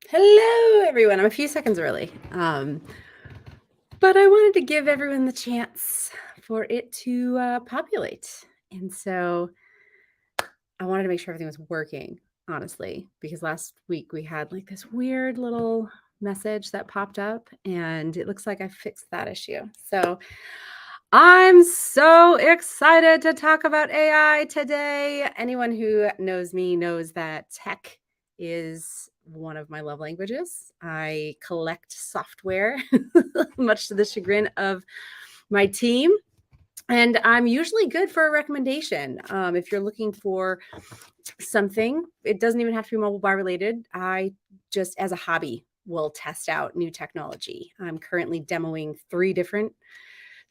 Hello, everyone. I'm a few seconds early, but I wanted to give everyone the chance for it to populate. And so I wanted to make sure everything was working, honestly, because last week we had like this weird little message that popped up, and it looks like I fixed that issue. So I'm so excited to talk about AI today. Anyone who knows me knows that tech is one of my love languages. I collect software, much to the chagrin of my team. And I'm usually good for a recommendation. If you're looking for something, it doesn't even have to be mobile bar related. I just, as a hobby, will test out new technology. I'm currently demoing 3 different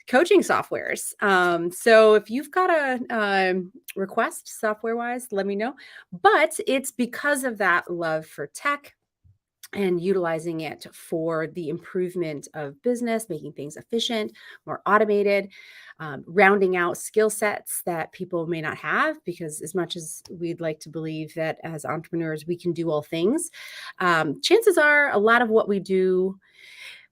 coaching softwares. So if you've got a request software wise, let me know. But it's because of that love for tech and utilizing it for the improvement of business, making things efficient, more automated, rounding out skill sets that people may not have, because as much as we'd like to believe that as entrepreneurs we can do all things, chances are a lot of what we do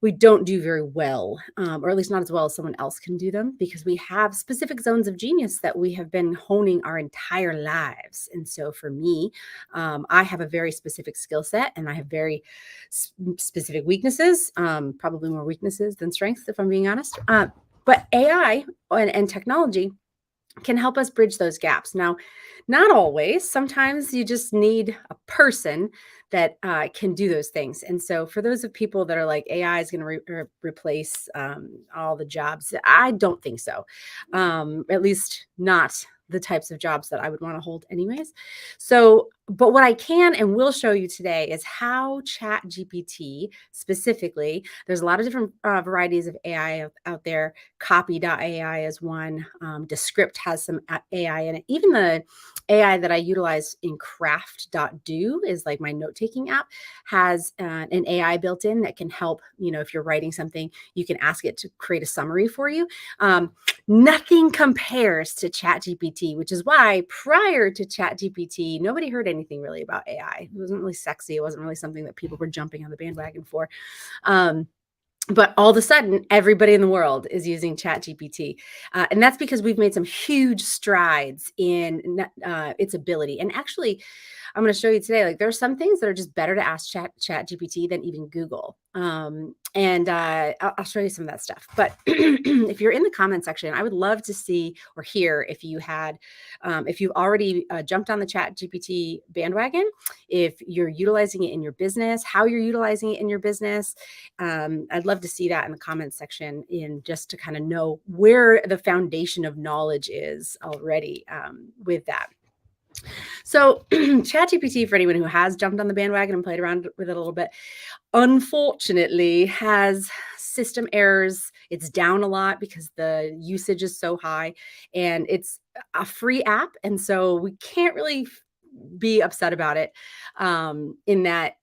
we don't do very well, or at least not as well as someone else can do them, because we have specific zones of genius that we have been honing our entire lives. And so for me, I have a very specific skill set and I have very specific weaknesses, probably more weaknesses than strengths, if I'm being honest. But AI and technology can help us bridge those gaps. Now, not always. Sometimes you just need a person that can do those things. And so, for those of people that are like AI is going to replace all the jobs, I don't think so. At least not the types of jobs that I would want to hold, anyways. So, but what I can and will show you today is how ChatGPT specifically. There's a lot of different varieties of AI out there. Copy.ai is one. Descript has some AI in it. Even the AI that I utilize in craft.do is like my note-taking app, has an AI built in that can help, if you're writing something, you can ask it to create a summary for you. Nothing compares to ChatGPT, which is why prior to ChatGPT, nobody heard anything really about AI. It wasn't really sexy. It wasn't really something that people were jumping on the bandwagon for. But all of a sudden, everybody in the world is using ChatGPT. And that's because we've made some huge strides in its ability. And actually, I'm going to show you today, like there are some things that are just better to ask ChatGPT than even Google. And I'll show you some of that stuff. But if you're in the comment section, I would love to see or hear if you had, if you've already jumped on the ChatGPT bandwagon, if you're utilizing it in your business, how you're utilizing it in your business. I'd love to see that in the comments section, in just to kind of know where the foundation of knowledge is already with that. So ChatGPT, for anyone who has jumped on the bandwagon and played around with it a little bit, unfortunately has system errors. It's down a lot because the usage is so high, and it's a free app. And so we can't really be upset about it, in that,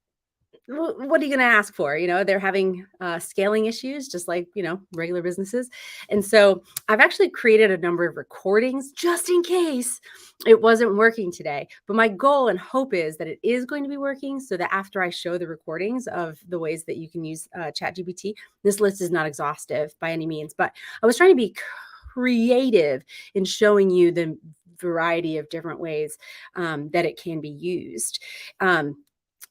what are you going to ask for? They're having scaling issues, just like, regular businesses. And so I've actually created a number of recordings just in case it wasn't working today. But my goal and hope is that it is going to be working, so that after I show the recordings of the ways that you can use ChatGPT, this list is not exhaustive by any means, but I was trying to be creative in showing you the variety of different ways that it can be used.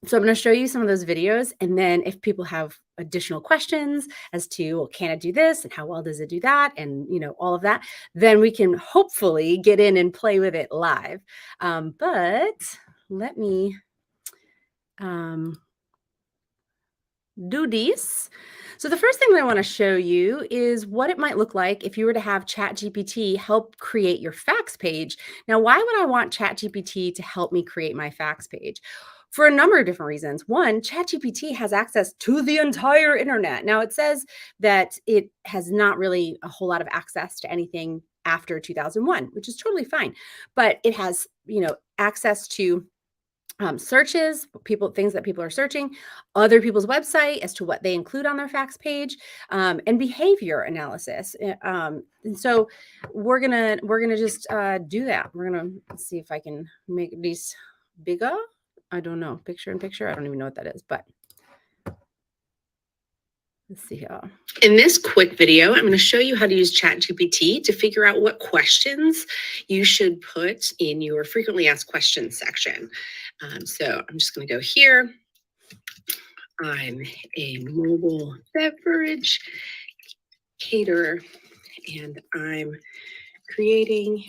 So I'm going to show you some of those videos. And then if people have additional questions as to, well, can it do this? And how well does it do that? And, all of that, then we can hopefully get in and play with it live. But let me do this. So the first thing that I want to show you is what it might look like if you were to have ChatGPT help create your facts page. Now, why would I want ChatGPT to help me create my facts page? For a number of different reasons. One, ChatGPT has access to the entire internet. Now, it says that it has not really a whole lot of access to anything after 2001, which is totally fine. But it has, access to searches, things that people are searching, other people's website as to what they include on their facts page, and behavior analysis. And so we're gonna just do that. We're gonna see if I can make these bigger. I don't know, picture in picture. I don't even know what that is, but Let's see here. In this quick video, I'm going to show you how to use ChatGPT to figure out what questions you should put in your frequently asked questions section. So I'm just going to go here. I'm a mobile beverage caterer, and I'm creating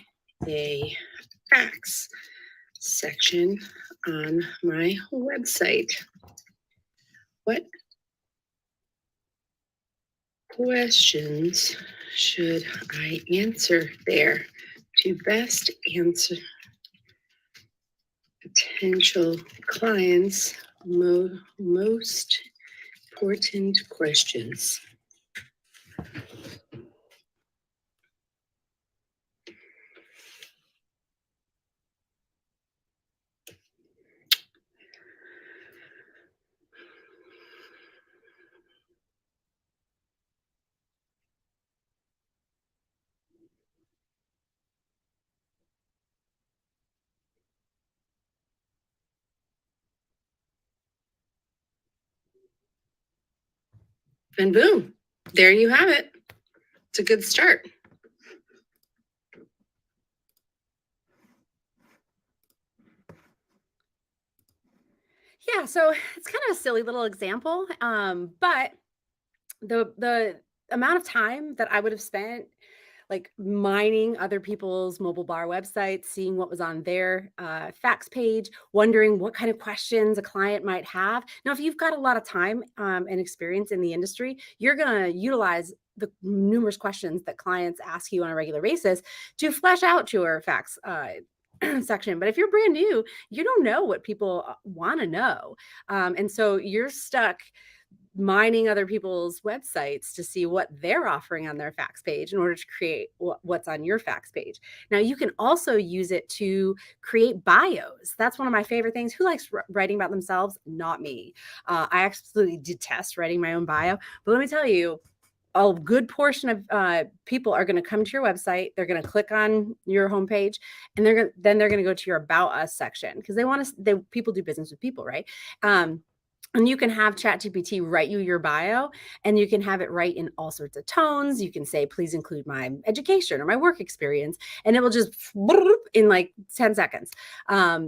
a facts section on my website. What questions should I answer there to best answer potential clients' most important questions? And boom, there you have it. It's a good start. Yeah, so it's kind of a silly little example, but the amount of time that I would have spent like mining other people's mobile bar websites, seeing what was on their facts page, wondering what kind of questions a client might have. Now, if you've got a lot of time and experience in the industry, you're going to utilize the numerous questions that clients ask you on a regular basis to flesh out your facts section. But if you're brand new, you don't know what people want to know. And so you're stuck mining other people's websites to see what they're offering on their facts page in order to create what's on your facts page. Now, you can also use it to create bios. That's one of my favorite things. Who likes writing about themselves? Not me. I absolutely detest writing my own bio. But let me tell you, a good portion of people are going to come to your website. They're going to click on your homepage, and they're going to go to your About Us section because they want to. People do business with people, right? And you can have ChatGPT write you your bio, and you can have it write in all sorts of tones. You can say, please include my education or my work experience, and it will just in like 10 seconds.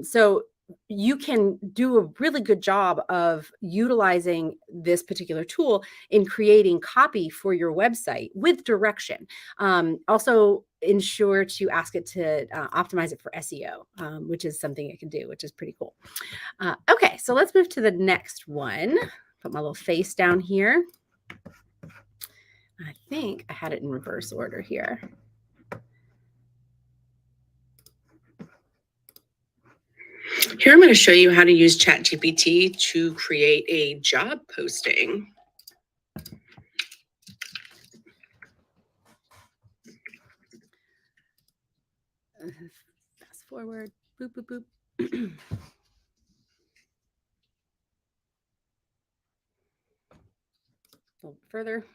So you can do a really good job of utilizing this particular tool in creating copy for your website with direction. Also, ensure to ask it to optimize it for SEO, which is something it can do, which is pretty cool. Okay, so let's move to the next one. Put my little face down here. I think I had it in reverse order here. Here I'm going to show you how to use ChatGPT to create a job posting. Fast forward. Boop, boop, boop. A little further.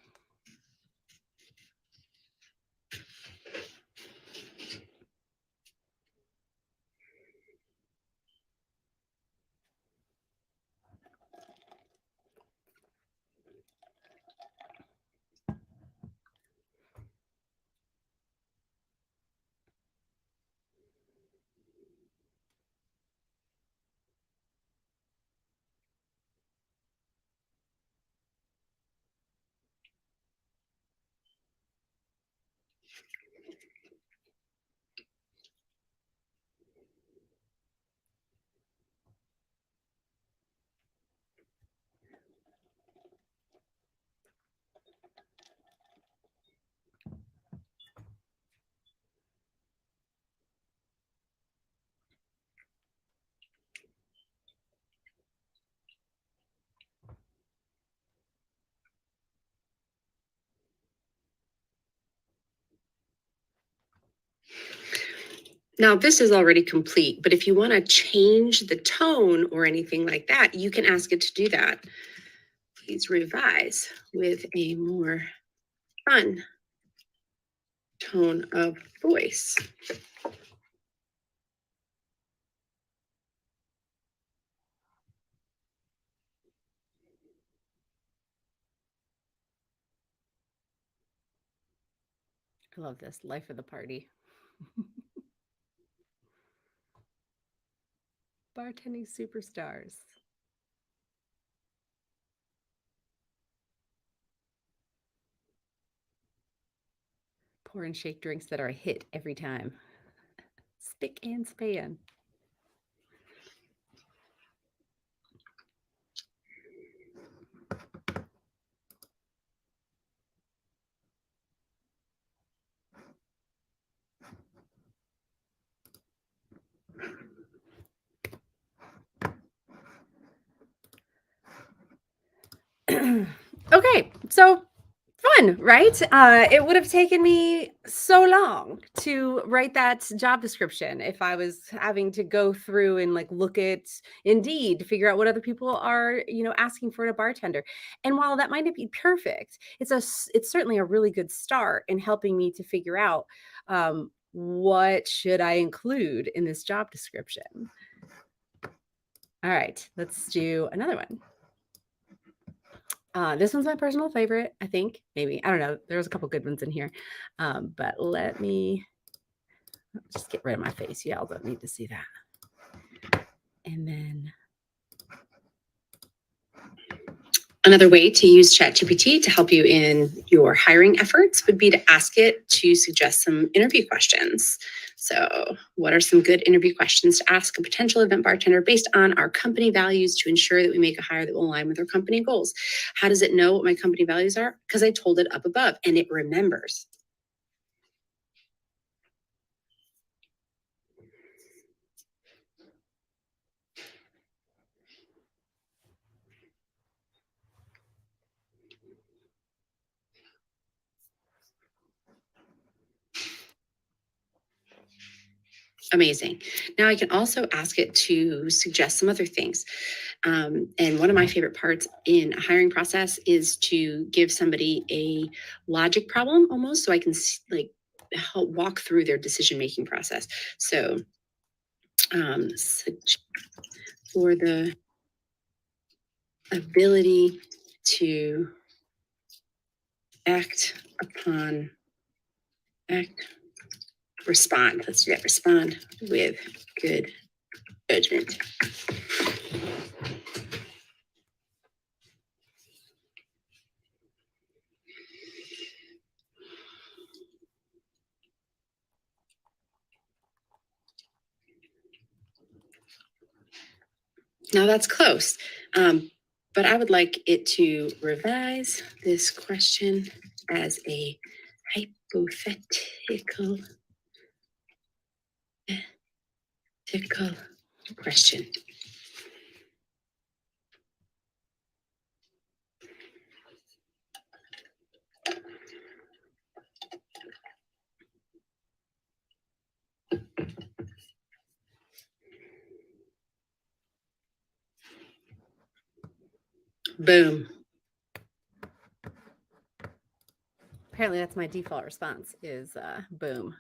Now, this is already complete, but if you want to change the tone or anything like that, you can ask it to do that. Please revise with a more fun tone of voice. I love this. Life of the party. Bartending superstars. Pour and shake drinks that are a hit every time. Spick and span. Okay, so fun, right? It would have taken me so long to write that job description if I was having to go through and like look at Indeed to figure out what other people are, asking for in a bartender. And while that might not be perfect, it's certainly a really good start in helping me to figure out what should I include in this job description. All right, let's do another one. This one's my personal favorite, I think. Maybe. I don't know. There's a couple good ones in here. But let me just get rid of my face. Y'all don't need to see that. And then another way to use ChatGPT to help you in your hiring efforts would be to ask it to suggest some interview questions. So, what are some good interview questions to ask a potential event bartender based on our company values to ensure that we make a hire that will align with our company goals? How does it know what my company values are? Because I told it up above and it remembers. Amazing. Now I can also ask it to suggest some other things. And one of my favorite parts in a hiring process is to give somebody a logic problem almost so I can like help walk through their decision making process. So for the ability to act upon, respond. Let's do that. Respond with good judgment. Now that's close, but I would like it to revise this question as a hypothetical question. Boom. apparently that's my default response is boom.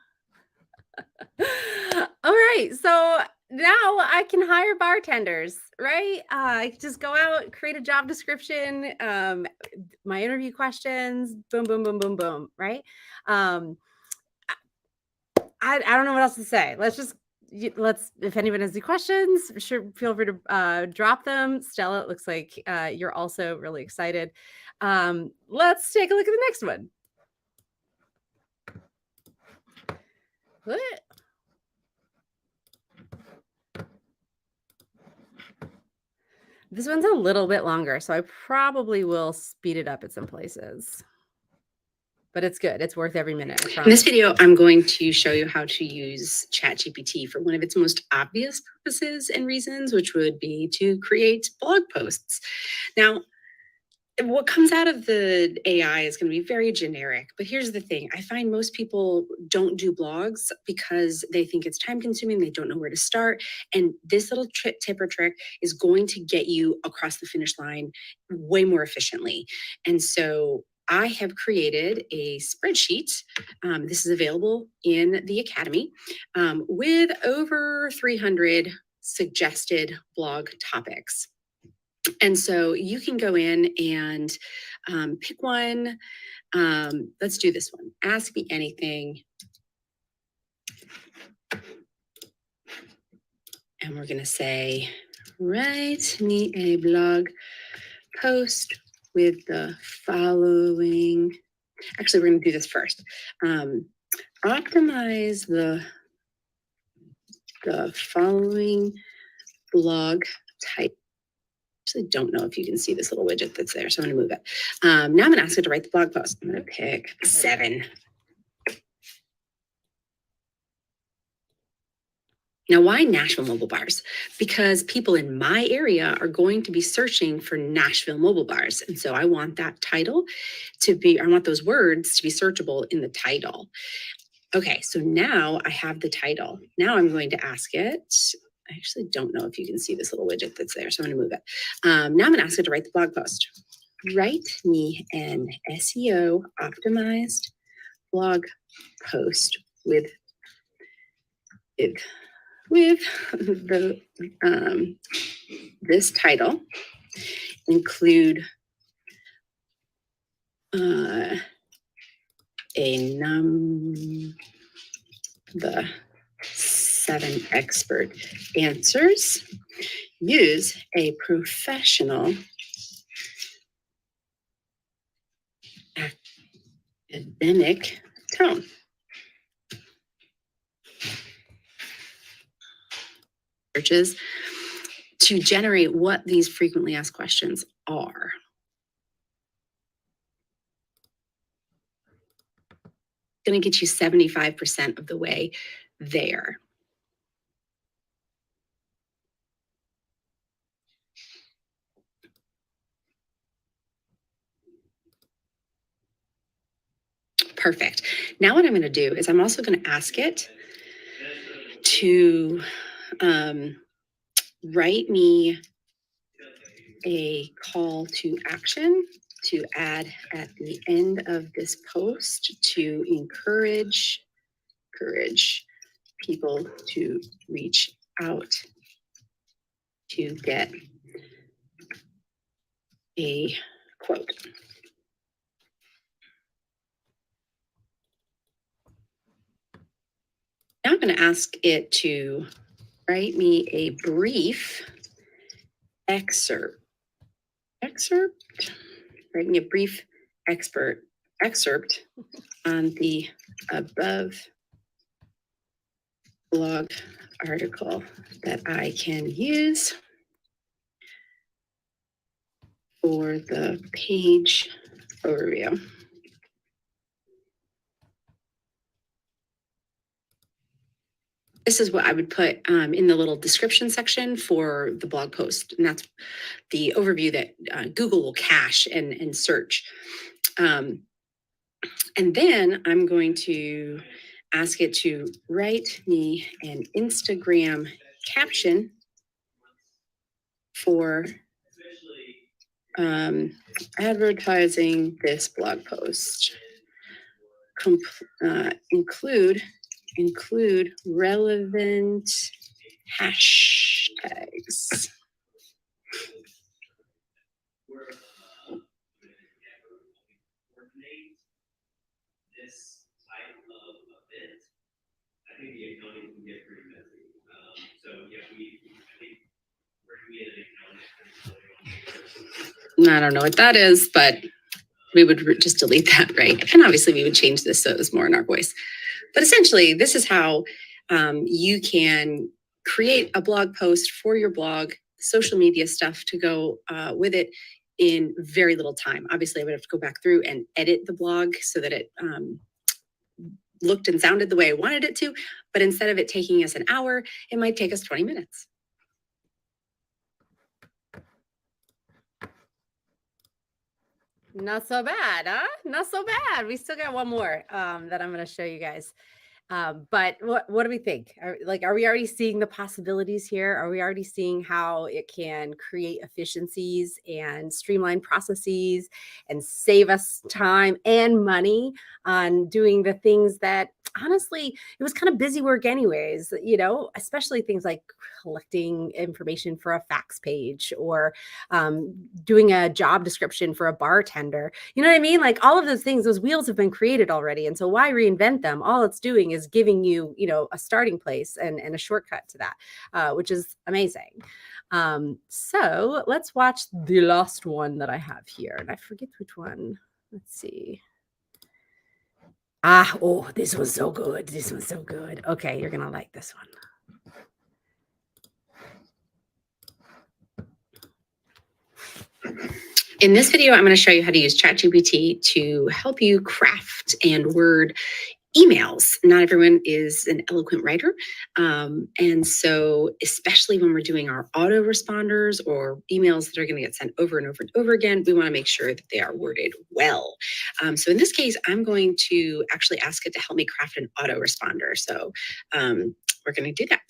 All right, so now I can hire bartenders, right? I can just go out, create a job description, my interview questions, boom, boom, boom, boom, boom, right? Um, I don't know what else to say. Let's if anyone has any questions, sure, feel free to drop them. Stella, it looks like you're also really excited. Let's take a look at the next one. What? This one's a little bit longer, so I probably will speed it up at some places. But it's good. It's worth every minute. I In promise. this video, I'm going to show you how to use ChatGPT for one of its most obvious purposes and reasons, which would be to create blog posts. Now, what comes out of the AI is going to be very generic, but here's the thing. I find most people don't do blogs because they think it's time consuming. They don't know where to start. And this little tip or trick is going to get you across the finish line way more efficiently. And so I have created a spreadsheet. This is available in the Academy with over 300 suggested blog topics. And so you can go in and pick one. Let's do this one. Ask me anything. And we're going to say, write me a blog post with the following. Actually, we're going to do this first. Optimize the following blog type. Actually, don't know if you can see this little widget that's there, so I'm going to move it. Now I'm going to ask it to write the blog post. I'm going to pick 7. Now, why Nashville mobile bars? Because people in my area are going to be searching for Nashville mobile bars. And so I want that title to be, I want those words to be searchable in the title. Okay, so now I have the title. Now I'm going to ask it. I actually don't know if you can see this little widget that's there, so I'm going to move it. Now I'm going to ask it to write the blog post. Write me an SEO optimized blog post with the this title. Include the 7 expert answers. Use a professional academic tone. Searches to generate what these frequently asked questions are. Going to get you 75% of the way there. Perfect. Now what I'm going to do is I'm also going to ask it to write me a call to action to add at the end of this post to encourage people to reach out to get a quote. Now I'm going to ask it to write me a brief excerpt. Write me a brief excerpt on the above blog article that I can use for the page overview. This is what I would put in the little description section for the blog post. And that's the overview that Google will cache and search. And then I'm going to ask it to write me an Instagram caption for advertising this blog post. Include relevant hashtags. I don't know what that is, but we would just delete that, right? And obviously we would change this so it was more in our voice. But essentially, this is how you can create a blog post for your blog, social media stuff to go with it in very little time. Obviously, I would have to go back through and edit the blog so that it looked and sounded the way I wanted it to. But instead of it taking us an hour, it might take us 20 minutes. Not so bad, huh? Not so bad. We still got one more that I'm going to show you guys. But what do we think? Are we already seeing the possibilities here? Are we already seeing how it can create efficiencies and streamline processes and save us time and money on doing the things that honestly, it was kind of busy work anyways, especially things like collecting information for a fax page or doing a job description for a bartender. You know what I mean? Like all of those things, those wheels have been created already. And so why reinvent them? All it's doing is giving you, a starting place and a shortcut to that, which is amazing. So let's watch the last one that I have here. And I forget which one. Let's see. Oh, this was so good. This was so good. Okay, you're going to like this one. In this video, I'm going to show you how to use ChatGPT to help you craft and word emails. Not everyone is an eloquent writer. And so, especially when we're doing our autoresponders or emails that are going to get sent over and over and over again, we want to make sure that they are worded well. So in this case, I'm going to actually ask it to help me craft an autoresponder. So we're going to do that.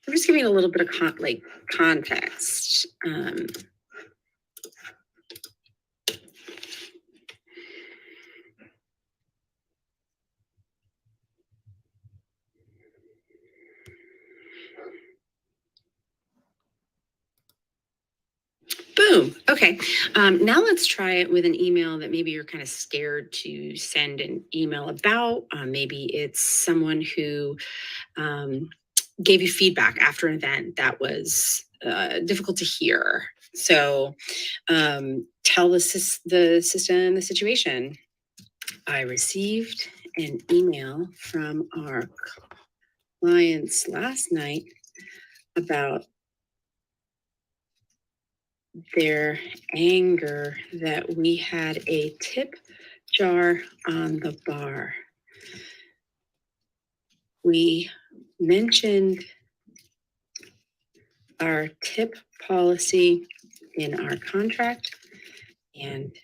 I'm just giving a little bit of context. Boom. Okay. Now let's try it with an email that maybe you're kind of scared to send an email about. Maybe it's someone who gave you feedback after an event that was difficult to hear. So tell the system the situation. I received an email from our clients last night about their anger that we had a tip jar on the bar. We mentioned our tip policy in our contract and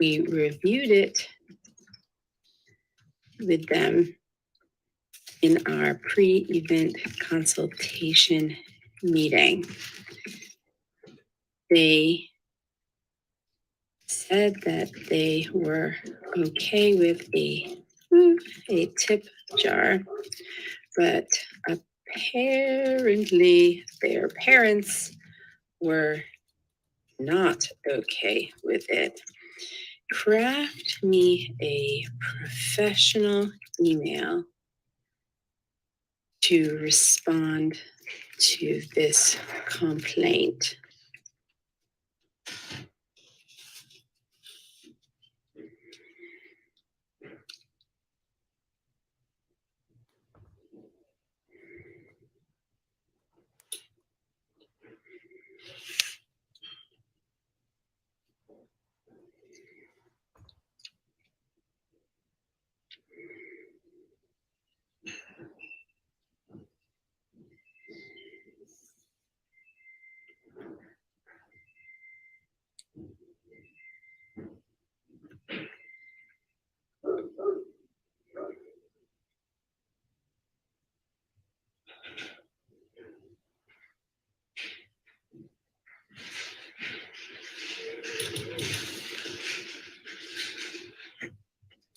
we reviewed it with them in our pre-event consultation meeting. They said that they were okay with a tip jar, but apparently their parents were not okay with it. Craft me a professional email to respond to this complaint.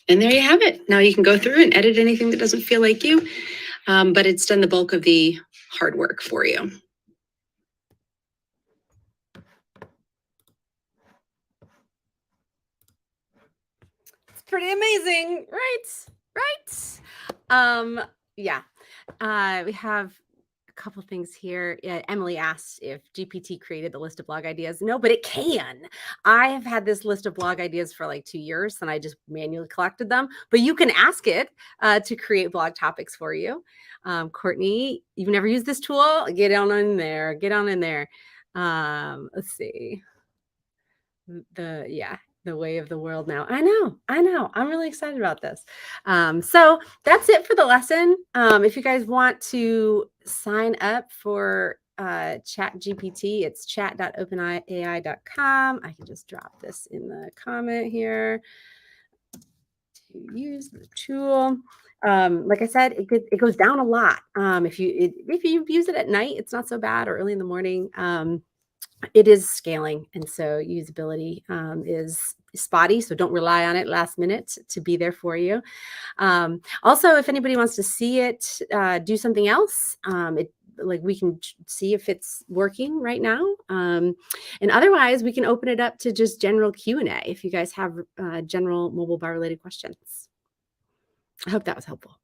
And there you have it. Now you can go through and edit anything that doesn't feel like you, but it's done the bulk of the hard work for you. It's pretty amazing, right? Yeah. We have a couple things here. Emily asked if GPT created the list of blog ideas. No, but it can. I have had this list of blog ideas for like 2 years and I just manually collected them. But you can ask it to create blog topics for you. Courtney, you've never used this tool? Get on in there. Get on in there. Let's see. The the way of the world now. I know, I know. I'm really excited about this. So that's it for the lesson. If you guys want to sign up for ChatGPT, it's chat.openai.com. I can just drop this in the comment here to use the tool. Like I said, it goes down a lot. If you use it at night, it's not so bad, or early in the morning. It is scaling, and so usability is spotty. So don't rely on it last minute to be there for you. Also, if anybody wants to see it do something else, like we can see if it's working right now. And otherwise, we can open it up to just general Q&A if you guys have general mobile bar related questions. I hope that was helpful.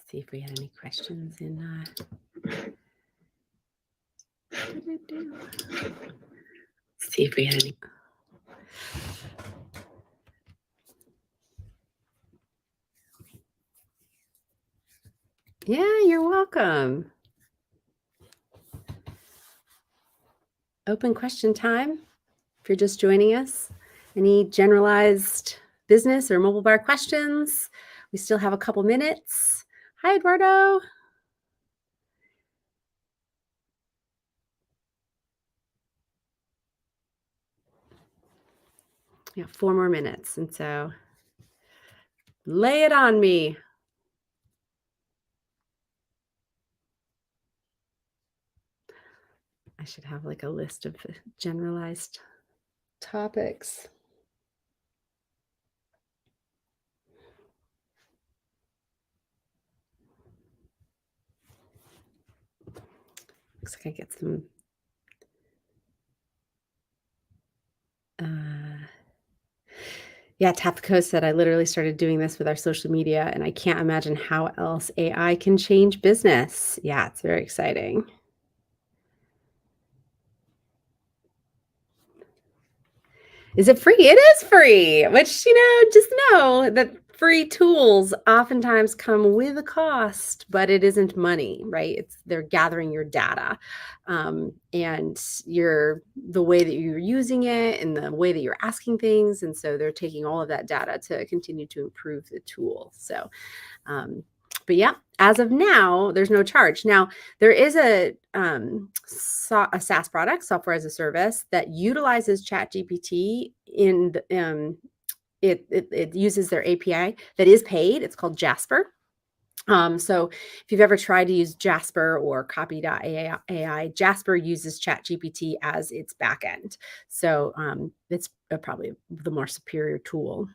See if we had any questions in see if we had any. Yeah, you're welcome. Open question time. If you're just joining us, any generalized business or mobile bar questions? We still have a couple minutes. Hi, Eduardo. Yeah, 4 more minutes. And so lay it on me. I should have like a list of generalized topics. Looks like I get some yeah, Tap the Coast said I literally started doing this with our social media, and I can't imagine how else AI can change business. Yeah, it's very exciting. Is it free? It is free, which, just know that free tools oftentimes come with a cost, but it isn't money, right? They're gathering your data, and the way that you're using it and the way that you're asking things. And so they're taking all of that data to continue to improve the tool. So, but yeah, as of now, there's no charge. Now, there is a SaaS product, software as a service, that utilizes ChatGPT in it uses their API that is paid. It's called Jasper. So if you've ever tried to use Jasper or Copy.ai, Jasper uses ChatGPT as its backend. So it's probably the more superior tool.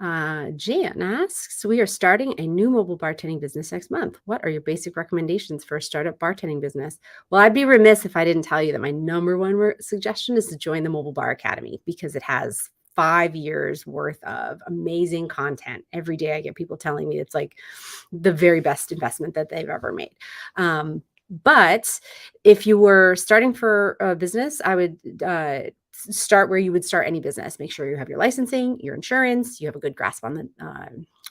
Jan asks, we are starting a new mobile bartending business next month. What are your basic recommendations for a startup bartending business? Well, I'd be remiss if I didn't tell you that my number one suggestion is to join the Mobile Bar Academy, because it has 5 years worth of amazing content. Every day I get people telling me it's like the very best investment that they've ever made. But if you were starting for a business, I would start where you would start any business. Make sure you have your licensing, your insurance, you have a good grasp on the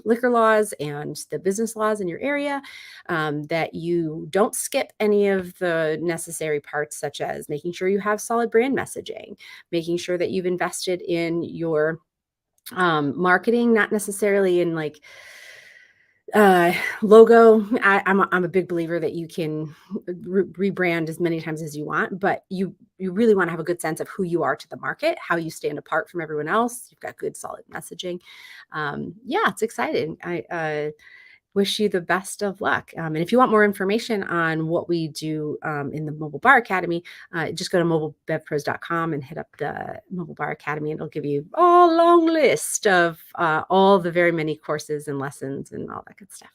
liquor laws and the business laws in your area, that you don't skip any of the necessary parts, such as making sure you have solid brand messaging, making sure that you've invested in your marketing, not necessarily in like logo. I'm a big believer that you can rebrand as many times as you want, but you really want to have a good sense of who you are to the market, how you stand apart from everyone else. You've got good solid messaging. Yeah, it's exciting. I wish you the best of luck. And if you want more information on what we do in the Mobile Bar Academy, just go to mobilebevpros.com and hit up the Mobile Bar Academy. And it'll give you a long list of all the very many courses and lessons and all that good stuff.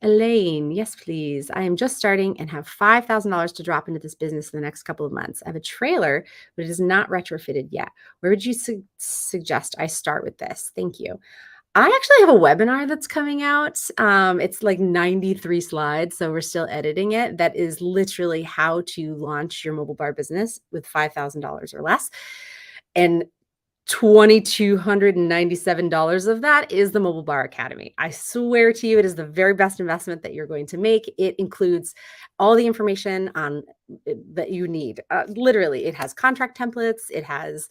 Elaine, yes, please. I am just starting and have $5,000 to drop into this business in the next couple of months. I have a trailer, but it is not retrofitted yet. Where would you suggest I start with this? Thank you. I actually have a webinar that's coming out. It's like 93 slides, so we're still editing it. That is literally how to launch your mobile bar business with $5,000 or less. And $2,297 of that is the Mobile Bar Academy. I swear to you, it is the very best investment that you're going to make. It includes all the information on that you need. Literally, it has contract templates, it has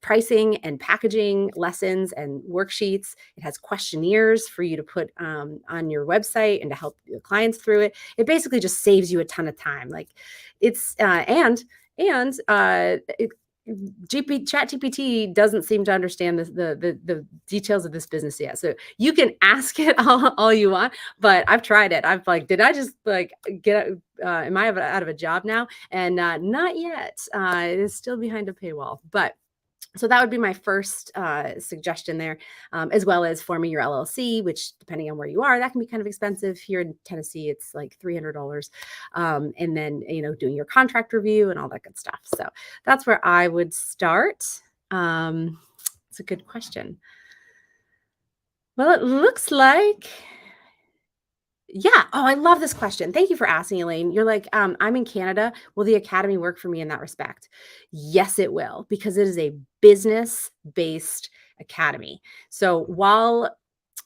pricing and packaging lessons and worksheets. It has questionnaires for you to put on your website and to help your clients through it. It basically just saves you a ton of time. Like it's and it ChatGPT doesn't seem to understand the details of this business yet. So you can ask it all you want, but I've tried it. I've like, did I just like get am I out of a job now? And not yet. It is still behind a paywall, but so that would be my first suggestion there, as well as forming your LLC, which depending on where you are, that can be kind of expensive. Here in Tennessee, it's like $300, and then doing your contract review and all that good stuff. So that's where I would start. It's a good question. Well, it looks like yeah. Oh, I love this question. Thank you for asking, Elaine. You're like, I'm in Canada. Will the academy work for me in that respect? Yes, it will, because it is a business based academy. So while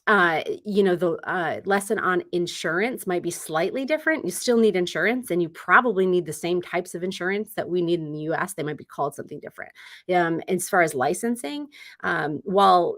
the lesson on insurance might be slightly different. You still need insurance, and you probably need the same types of insurance that we need in the US. They might be called something different. As far as licensing, while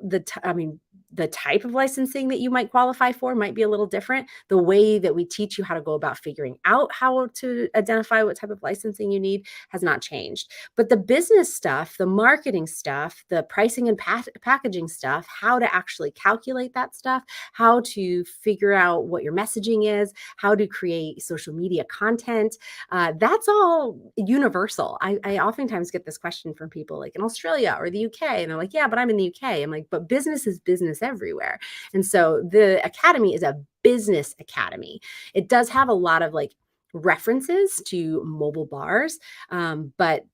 the type of licensing that you might qualify for might be a little different. The way that we teach you how to go about figuring out how to identify what type of licensing you need has not changed. But the business stuff, the marketing stuff, the pricing and packaging stuff, how to actually calculate that stuff, how to figure out what your messaging is, how to create social media content, that's all universal. I oftentimes get this question from people like in Australia or the UK, and they're like, yeah, but I'm in the UK. I'm like, but business is business everywhere. And so the academy is a business academy. It does have a lot of like references to mobile bars, but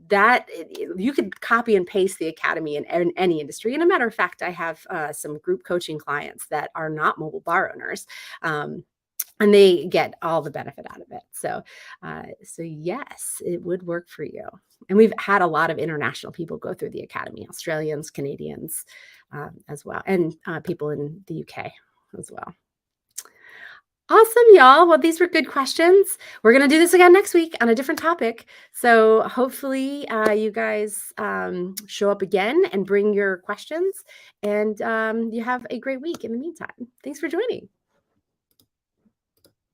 that you could copy and paste the academy in any industry. And a matter of fact, I have some group coaching clients that are not mobile bar owners. And they get all the benefit out of it. So yes, it would work for you. And we've had a lot of international people go through the academy, Australians, Canadians, as well, and people in the UK as well. Awesome, y'all. Well, these were good questions. We're going to do this again next week on a different topic. So hopefully you guys show up again and bring your questions, and you have a great week in the meantime. Thanks for joining.